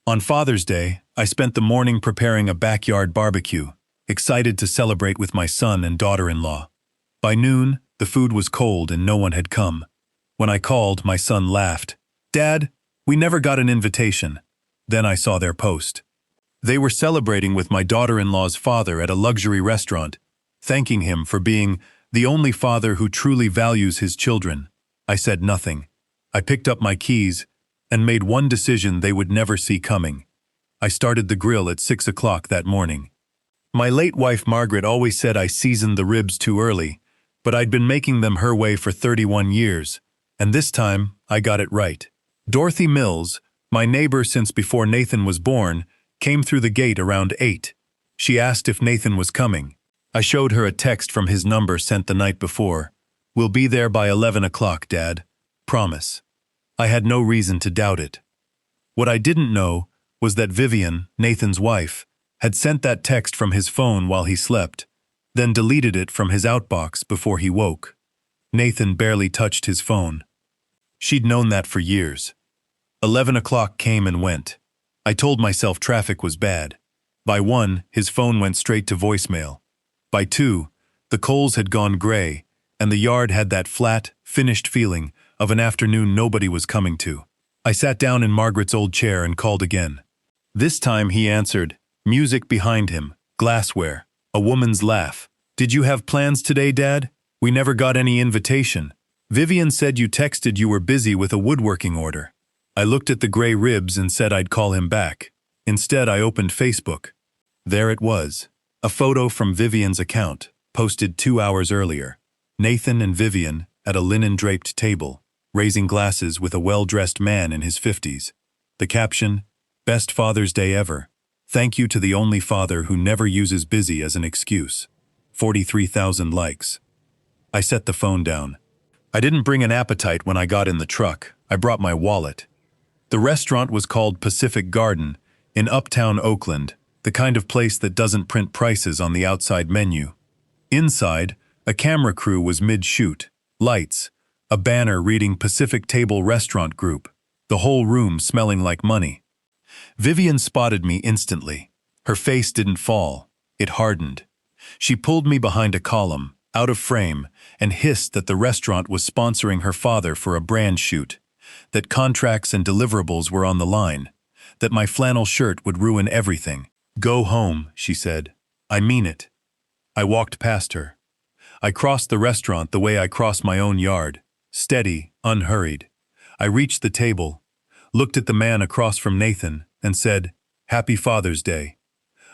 On Father's Day, I spent the morning preparing a backyard barbecue, excited to celebrate with my son and daughter-in-law. By noon, the food was cold and no one had come. When I called, my son laughed. "Dad, we never got an invitation." Then I saw their post. They were celebrating with my daughter-in-law's father at a luxury restaurant, thanking him for being the only father who truly values his children. I said nothing. I picked up my keys and made one decision they would never see coming. I started the grill at 6 o'clock that morning. My late wife Margaret always said I seasoned the ribs too early, but I'd been making them her way for 31 years, and this time I got it right. Dorothy Mills, my neighbor since before Nathan was born, came through the gate around 8. She asked if Nathan was coming. I showed her a text from his number sent the night before. "We'll be there by 11 o'clock, Dad. Promise." I had no reason to doubt it. What I didn't know was that Vivian, Nathan's wife, had sent that text from his phone while he slept, then deleted it from his outbox before he woke. Nathan barely touched his phone. She'd known that for years. 11 o'clock came and went. I told myself traffic was bad. By 1, his phone went straight to voicemail. By 2, the coals had gone gray, and the yard had that flat, finished feeling of an afternoon nobody was coming to. I sat down in Margaret's old chair and called again. This time he answered, music behind him, glassware, a woman's laugh. "Did you have plans today, Dad? We never got any invitation. Vivian said you texted you were busy with a woodworking order." I looked at the gray ribs and said I'd call him back. Instead, I opened Facebook. There it was, a photo from Vivian's account, posted 2 hours earlier. Nathan and Vivian at a linen-draped table, raising glasses with a well-dressed man in his 50s. The caption, "Best Father's Day ever. Thank you to the only father who never uses busy as an excuse." 43,000 likes. I set the phone down. I didn't bring an appetite when I got in the truck. I brought my wallet. The restaurant was called Pacific Garden in uptown Oakland, the kind of place that doesn't print prices on the outside menu. Inside, a camera crew was mid-shoot, lights, a banner reading Pacific Table Restaurant Group, the whole room smelling like money. Vivian spotted me instantly. Her face didn't fall, it hardened. She pulled me behind a column, out of frame, and hissed that the restaurant was sponsoring her father for a brand shoot, that contracts and deliverables were on the line, that my flannel shirt would ruin everything. "Go home," she said. "I mean it." I walked past her. I crossed the restaurant the way I cross my own yard, steady, unhurried. I reached the table, looked at the man across from Nathan, and said, "Happy Father's Day."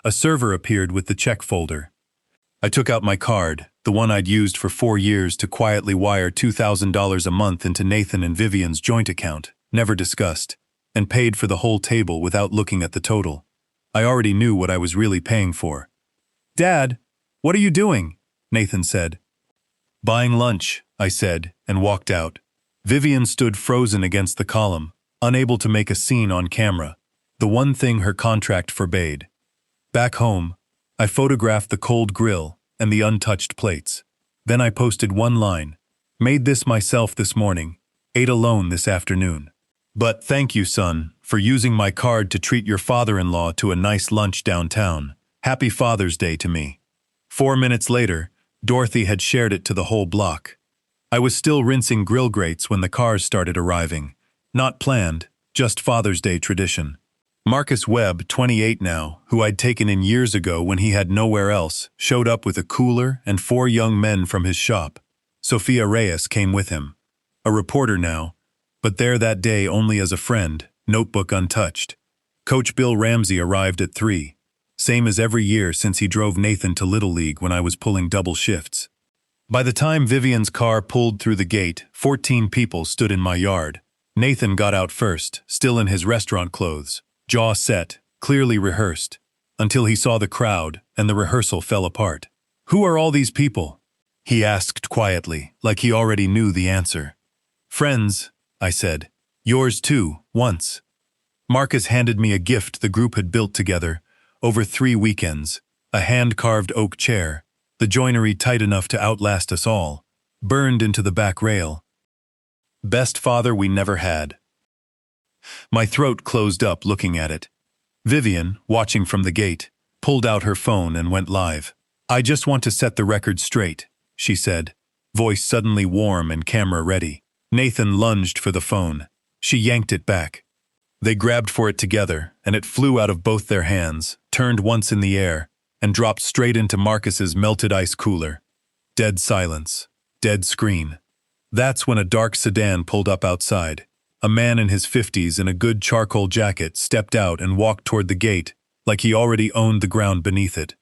A server appeared with the check folder. I took out my card, the one I'd used for 4 years to quietly wire $2,000 a month into Nathan and Vivian's joint account, never discussed, and paid for the whole table without looking at the total. I already knew what I was really paying for. "Dad, what are you doing?" Nathan said. "Buying lunch," I said, and walked out. Vivian stood frozen against the column, unable to make a scene on camera, the one thing her contract forbade. Back home, I photographed the cold grill and the untouched plates. Then I posted one line, "Made this myself this morning, ate alone this afternoon. But thank you, son, for using my card to treat your father-in-law to a nice lunch downtown. Happy Father's Day to me." 4 minutes later, Dorothy had shared it to the whole block. I was still rinsing grill grates when the cars started arriving. Not planned, just Father's Day tradition. Marcus Webb, 28 now, who I'd taken in years ago when he had nowhere else, showed up with a cooler and 4 young men from his shop. Sophia Reyes came with him. A reporter now, but there that day only as a friend, notebook untouched. Coach Bill Ramsey arrived at 3. Same as every year since he drove Nathan to Little League when I was pulling double shifts. By the time Vivian's car pulled through the gate, 14 people stood in my yard. Nathan got out first, still in his restaurant clothes, jaw set, clearly rehearsed, until he saw the crowd and the rehearsal fell apart. "Who are all these people?" he asked quietly, like he already knew the answer. "Friends," I said. "Yours too, once." Marcus handed me a gift the group had built together, over 3 weekends, a hand-carved oak chair, the joinery tight enough to outlast us all, burned into the back rail. "Best father we never had." My throat closed up looking at it. Vivian, watching from the gate, pulled out her phone and went live. "I just want to set the record straight," she said, voice suddenly warm and camera ready. Nathan lunged for the phone. She yanked it back. They grabbed for it together, and it flew out of both their hands, turned once in the air, and dropped straight into Marcus's melted ice cooler. Dead silence. Dead screen. That's when a dark sedan pulled up outside. A man in his 50s in a good charcoal jacket stepped out and walked toward the gate, like he already owned the ground beneath it.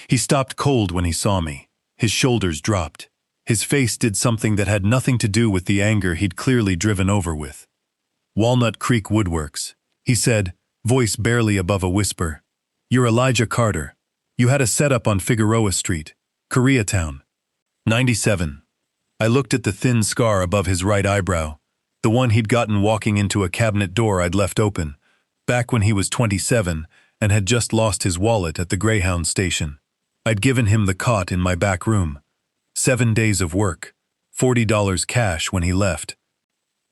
He stopped cold when he saw me. His shoulders dropped. His face did something that had nothing to do with the anger he'd clearly driven over with. "Walnut Creek Woodworks," he said, voice barely above a whisper. "You're Elijah Carter. You had a setup on Figueroa Street, Koreatown." 97. I looked at the thin scar above his right eyebrow, the one he'd gotten walking into a cabinet door I'd left open, back when he was 27 and had just lost his wallet at the Greyhound station. I'd given him the cot in my back room. 7 days of work, $40 cash when he left.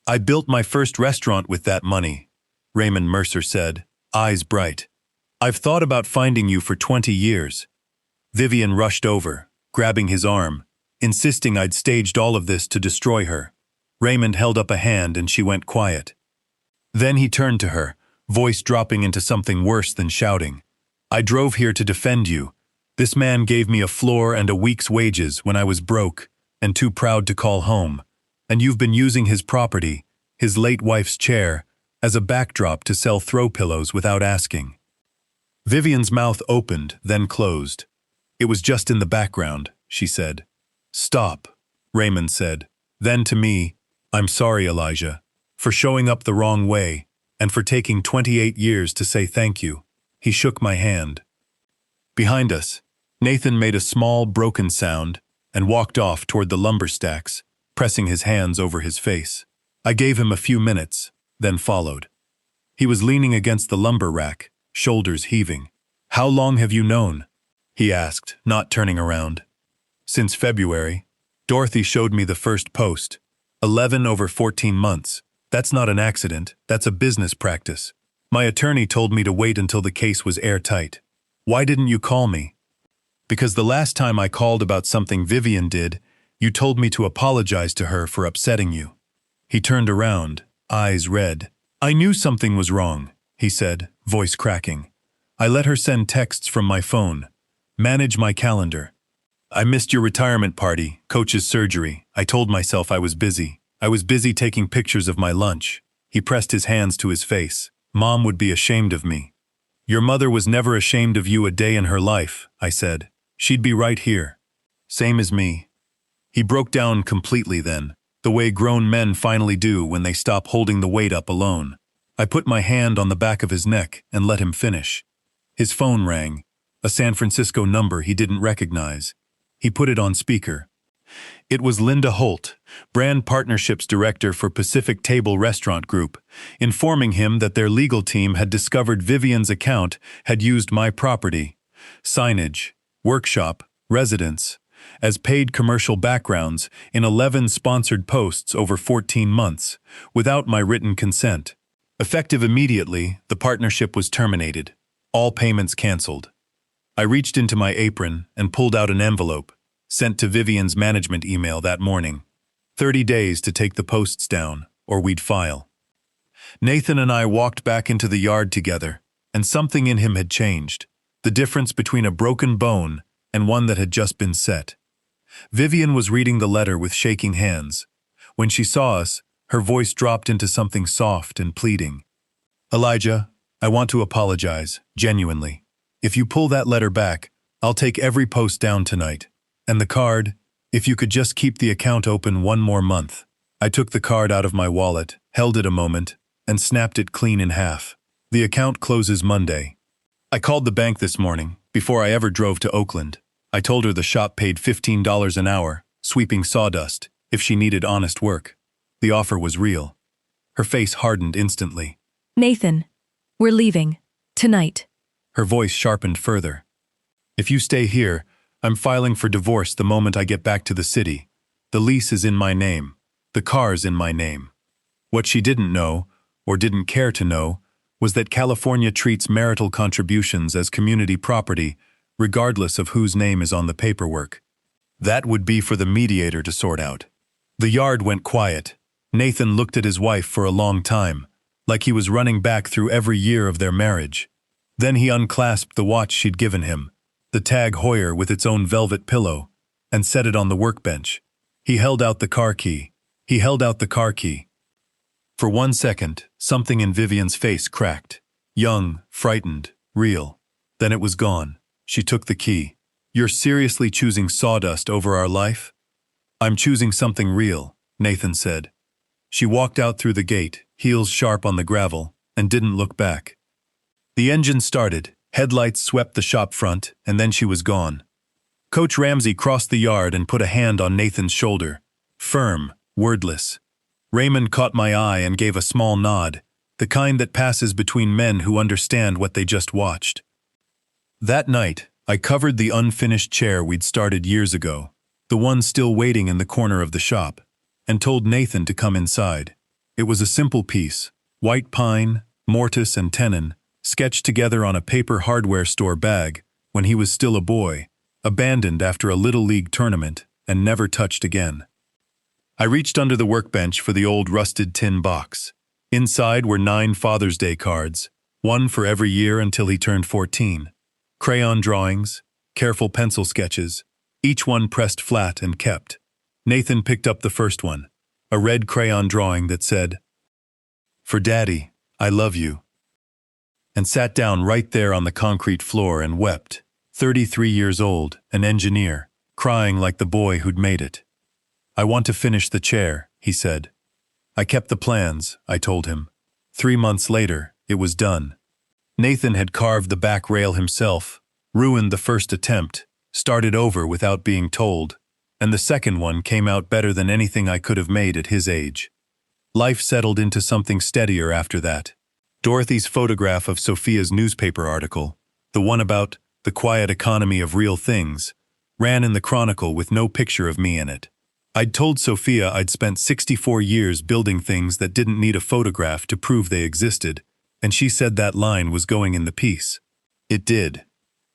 "I built my first restaurant with that money," Raymond Mercer said, eyes bright. "I've thought about finding you for 20 years. Vivian rushed over, grabbing his arm, insisting I'd staged all of this to destroy her. Raymond held up a hand and she went quiet. Then he turned to her, voice dropping into something worse than shouting. "I drove here to defend you. This man gave me a floor and a week's wages when I was broke and too proud to call home. And you've been using his property, his late wife's chair, as a backdrop to sell throw pillows without asking." Vivian's mouth opened, then closed. "It was just in the background," she said. "Stop," Raymond said. Then to me, "I'm sorry, Elijah, for showing up the wrong way and for taking 28 years to say thank you." He shook my hand. Behind us, Nathan made a small, broken sound and walked off toward the lumber stacks, pressing his hands over his face. I gave him a few minutes, then followed. He was leaning against the lumber rack, shoulders heaving. "How long have you known?" he asked, not turning around. "Since February. Dorothy showed me the first post. 11 over 14 months. That's not an accident, that's a business practice. My attorney told me to wait until the case was airtight. Why didn't you call me?" "Because the last time I called about something Vivian did, you told me to apologize to her for upsetting you." He turned around, eyes red. "I knew something was wrong," he said, voice cracking. "I let her send texts from my phone. Manage my calendar. I missed your retirement party, Coach's surgery. I told myself I was busy. I was busy taking pictures of my lunch." He pressed his hands to his face. "Mom would be ashamed of me." "Your mother was never ashamed of you a day in her life," I said. "She'd be right here. Same as me." He broke down completely then, the way grown men finally do when they stop holding the weight up alone. I put my hand on the back of his neck and let him finish. His phone rang, a San Francisco number he didn't recognize. He put it on speaker. It was Linda Holt, Brand Partnerships Director for Pacific Table Restaurant Group, informing him that their legal team had discovered Vivian's account had used my property, signage, workshop, residence, as paid commercial backgrounds in 11 sponsored posts over 14 months, without my written consent. Effective immediately, the partnership was terminated. All payments canceled. I reached into my apron and pulled out an envelope, sent to Vivian's management email that morning. 30 days to take the posts down, or we'd file. Nathan and I walked back into the yard together, and something in him had changed. The difference between a broken bone and one that had just been set. Vivian was reading the letter with shaking hands. When she saw us, her voice dropped into something soft and pleading. "Elijah, I want to apologize, genuinely. If you pull that letter back, I'll take every post down tonight. And the card, if you could just keep the account open one more month." I took the card out of my wallet, held it a moment, and snapped it clean in half. "The account closes Monday." I called the bank this morning, before I ever drove to Oakland. I told her the shop paid $15 an hour, sweeping sawdust, if she needed honest work. The offer was real. Her face hardened instantly. "Nathan, we're leaving. Tonight." Her voice sharpened further. "If you stay here, I'm filing for divorce the moment I get back to the city. The lease is in my name. The car's in my name." What she didn't know, or didn't care to know, was that California treats marital contributions as community property, regardless of whose name is on the paperwork. That would be for the mediator to sort out. The yard went quiet. Nathan looked at his wife for a long time, like he was running back through every year of their marriage. Then he unclasped the watch she'd given him, the Tag Heuer with its own velvet pillow, and set it on the workbench. He held out the car key. For 1 second, something in Vivian's face cracked. Young, frightened, real. Then it was gone. She took the key. "You're seriously choosing sawdust over our life?" "I'm choosing something real," Nathan said. She walked out through the gate, heels sharp on the gravel, and didn't look back. The engine started, headlights swept the shop front, and then she was gone. Coach Ramsey crossed the yard and put a hand on Nathan's shoulder. Firm, wordless. Raymond caught my eye and gave a small nod, the kind that passes between men who understand what they just watched. That night, I covered the unfinished chair we'd started years ago, the one still waiting in the corner of the shop, and told Nathan to come inside. It was a simple piece, white pine, mortise and tenon, sketched together on a paper hardware store bag when he was still a boy, abandoned after a Little League tournament and never touched again. I reached under the workbench for the old rusted tin box. Inside were 9 Father's Day cards, one for every year until he turned 14. Crayon drawings, careful pencil sketches, each one pressed flat and kept. Nathan picked up the first one, a red crayon drawing that said, "For Daddy, I love you," and sat down right there on the concrete floor and wept. 33 years old, an engineer, crying like the boy who'd made it. "I want to finish the chair," he said. "I kept the plans," I told him. 3 months later, it was done. Nathan had carved the back rail himself, ruined the first attempt, started over without being told, and the second one came out better than anything I could have made at his age. Life settled into something steadier after that. Dorothy's photograph of Sophia's newspaper article, the one about the quiet economy of real things, ran in the Chronicle with no picture of me in it. I'd told Sophia I'd spent 64 years building things that didn't need a photograph to prove they existed, and she said that line was going in the piece. It did.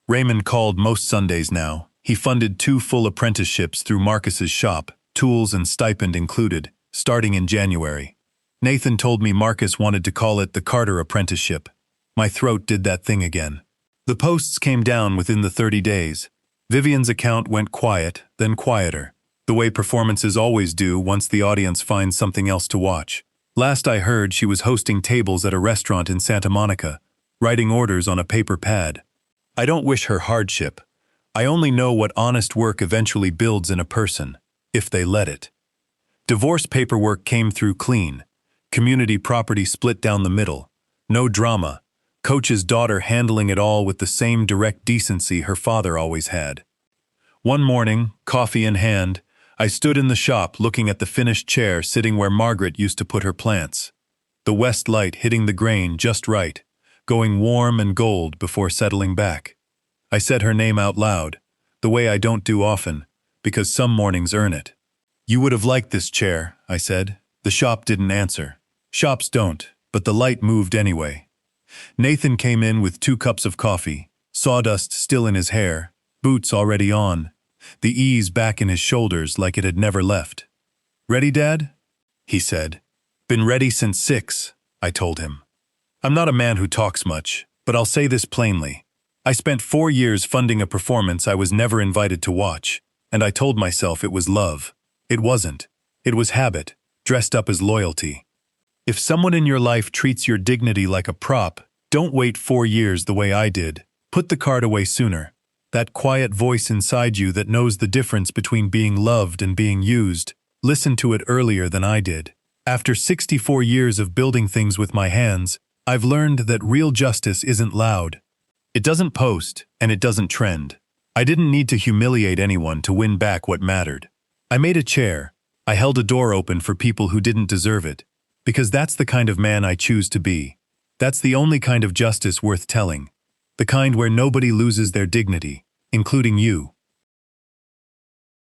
Raymond called most Sundays now. He funded 2 full apprenticeships through Marcus's shop, tools and stipend included, starting in January. Nathan told me Marcus wanted to call it the Carter Apprenticeship. My throat did that thing again. The posts came down within the 30 days. Vivian's account went quiet, then quieter, the way performances always do once the audience finds something else to watch. Last I heard, she was hosting tables at a restaurant in Santa Monica, writing orders on a paper pad. I don't wish her hardship. I only know what honest work eventually builds in a person, if they let it. Divorce paperwork came through clean. Community property split down the middle. No drama. Coach's daughter handling it all with the same direct decency her father always had. One morning, coffee in hand, I stood in the shop looking at the finished chair sitting where Margaret used to put her plants. The west light hitting the grain just right, going warm and gold before settling back. I said her name out loud, the way I don't do often, because some mornings earn it. "You would have liked this chair," I said. The shop didn't answer. Shops don't, but the light moved anyway. Nathan came in with 2 cups of coffee, sawdust still in his hair, boots already on, the ease back in his shoulders like it had never left. "Ready, Dad?" he said. "Been ready since 6, I told him. I'm not a man who talks much, but I'll say this plainly. I spent 4 years funding a performance I was never invited to watch, and I told myself it was love. It wasn't. It was habit, dressed up as loyalty. If someone in your life treats your dignity like a prop, don't wait 4 years the way I did. Put the card away sooner. That quiet voice inside you that knows the difference between being loved and being used, listen to it earlier than I did. After 64 years of building things with my hands, I've learned that real justice isn't loud. It doesn't post, and it doesn't trend. I didn't need to humiliate anyone to win back what mattered. I made a chair. I held a door open for people who didn't deserve it, because that's the kind of man I choose to be. That's the only kind of justice worth telling. The kind where nobody loses their dignity, including you.